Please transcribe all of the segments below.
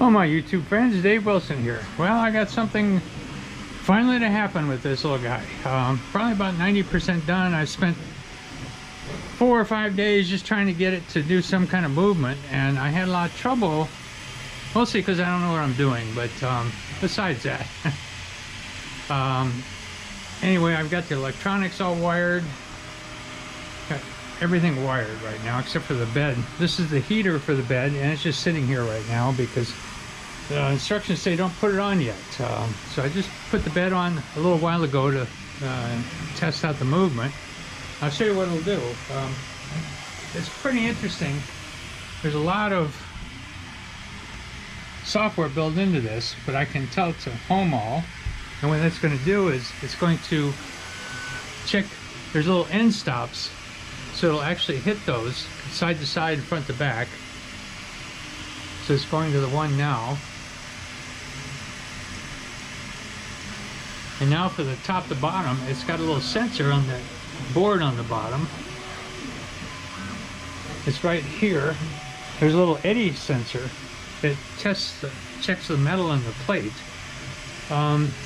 Hello my YouTube friends, Dave Wilson here. Well, I got something finally to happen with this little guy. Probably about 90% done. I spent 4 or 5 days just trying to get it to do some kind of movement, and I had a lot of trouble, mostly because I don't know what I'm doing, but besides that. Anyway, I've got the electronics all wired. Got everything wired right now except for the bed. This is the heater for the bed, and it's just sitting here right now because the instructions say don't put it on yet. So I just put the bed on a little while ago to test out the movement. I'll show you what it'll do. It's pretty interesting. There's a lot of software built into this, but I can tell it to home all. And what that's going to do is it's going to check. There's little end stops, so it'll actually hit those side to side, front to back. So it's going to the one now. And now for the top to bottom, it's got a little sensor on the board on the bottom. It's right here. There's a little eddy sensor that checks the metal in the plate.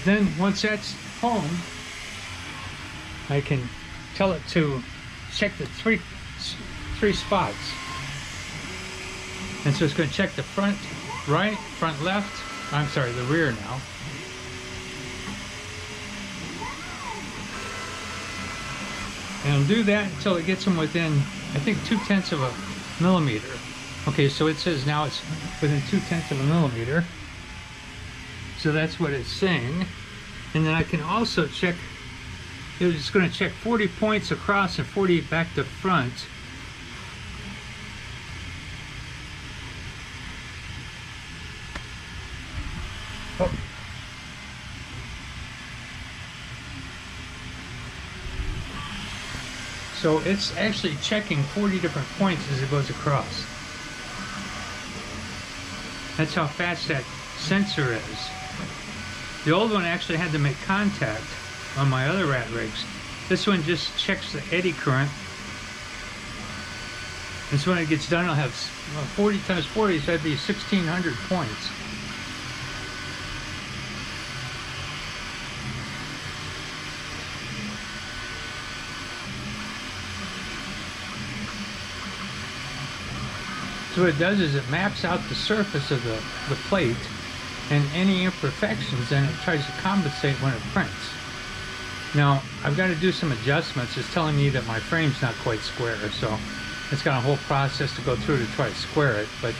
Then once that's home, I can tell it to check the three spots. And so it's going to check the front right, front left, I'm sorry, the rear now. And it'll do that until it gets them within, I think, 0.2 of a millimeter. Okay, so it says now it's within 0.2 of a millimeter. So that's what it's saying. And then I can also check, it's going to check 40 points across and 40 back to front. Oh. So it's actually checking 40 different points as it goes across. That's how fast that sensor is. The old one actually had to make contact on my other rat rigs. This one just checks the eddy current. And so when it gets done, it'll have 40 times 40, so that'd be 1,600 points. So what it does is it maps out the surface of the plate and any imperfections, and it tries to compensate when it prints. Now, I've got to do some adjustments. It's telling me that my frame's not quite square, so it's got a whole process to go through to try to square it. But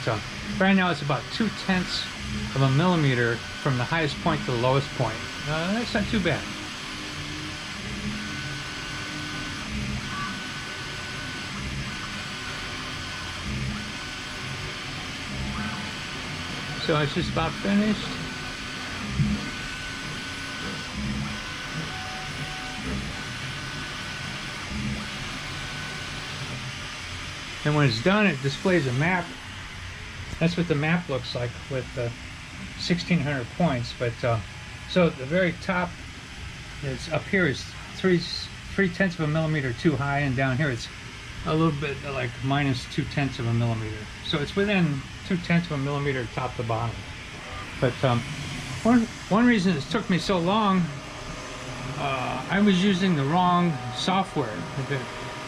right now it's about 0.2 of a millimeter from the highest point to the lowest point. That's not too bad. So it's just about finished. And when it's done, it displays a map. That's what the map looks like with 1,600 points. But so the very top is up here is 0.3 of a millimeter too high, and down here it's a little bit like minus 0.2 of a millimeter. So it's within 0.2 of a millimeter top to bottom. But one reason it took me so long, I was using the wrong software.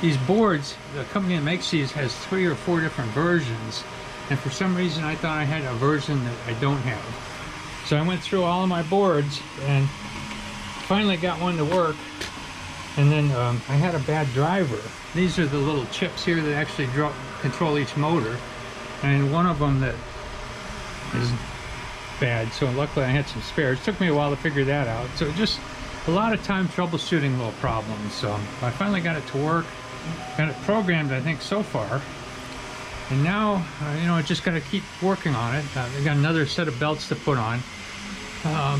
These boards, the company that makes these has 3 or 4 different versions, and for some reason I thought I had a version that I don't have. So I went through all of my boards and finally got one to work. And then I had a bad driver. These are the little chips here that actually control each motor, and one of them that is bad, so luckily I had some spares. It took me a while to figure that out, so just a lot of time troubleshooting little problems. So I finally got it to work, got it programmed, I think, so far, and now you know, I just got to keep working on it. I got another set of belts to put on,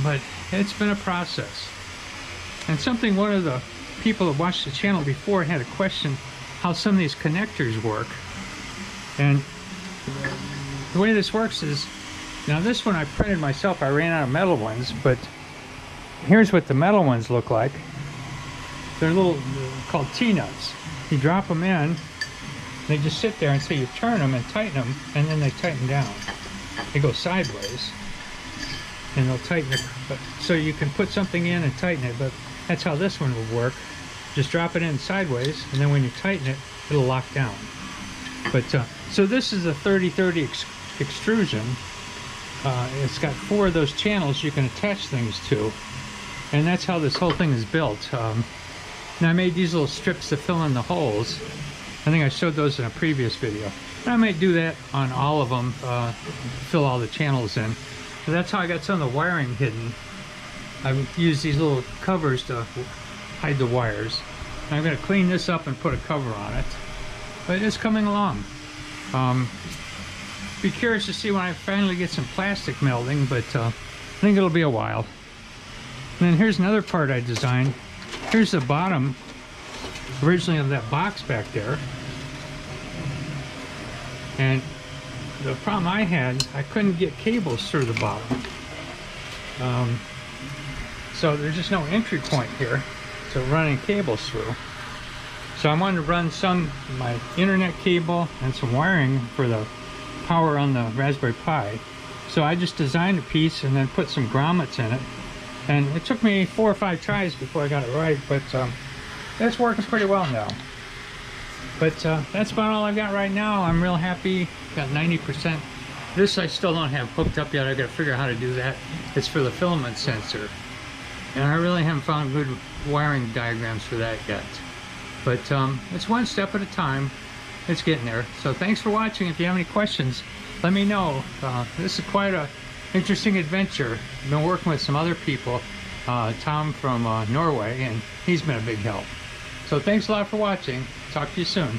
but it's been a process. And something one of the people that watched the channel before had a question how some of these connectors work. And the way this works is, now this one I printed myself. I ran out of metal ones, but here's what the metal ones look like. They're little, called T-nuts. You drop them in, they just sit there, and so you turn them and tighten them, and then they tighten down. they go sideways, and they'll tighten it. So you can put something in and tighten it, but that's how this one will work. Just drop it in sideways, and then when you tighten it, it'll lock down. But so this is a 30-30 extrusion. It's got 4 of those channels you can attach things to, and that's how this whole thing is built. Now I made these little strips to fill in the holes. I think I showed those in a previous video. And I might do that on all of them, fill all the channels in. So that's how I got some of the wiring hidden. I've used these little covers to hide the wires. And I'm going to clean this up and put a cover on it. But it's coming along. Be curious to see when I finally get some plastic melding, but I think it'll be a while. And then here's another part I designed. Here's the bottom originally of that box back there. And the problem I had, I couldn't get cables through the bottom. So there's just no entry point here to running cables through. So I wanted to run my internet cable and some wiring for the power on the Raspberry Pi. So I just designed a piece and then put some grommets in it. And it took me 4 or 5 tries before I got it right, but that's working pretty well now. But that's about all I've got right now. I'm real happy. Got 90%. This I still don't have hooked up yet. I got to figure out how to do that. It's for the filament sensor. And I really haven't found good wiring diagrams for that yet. But it's one step at a time. It's getting there. So thanks for watching. If you have any questions, let me know. This is quite a interesting adventure. I've been working with some other people. Tom from Norway, and he's been a big help. So thanks a lot for watching. Talk to you soon.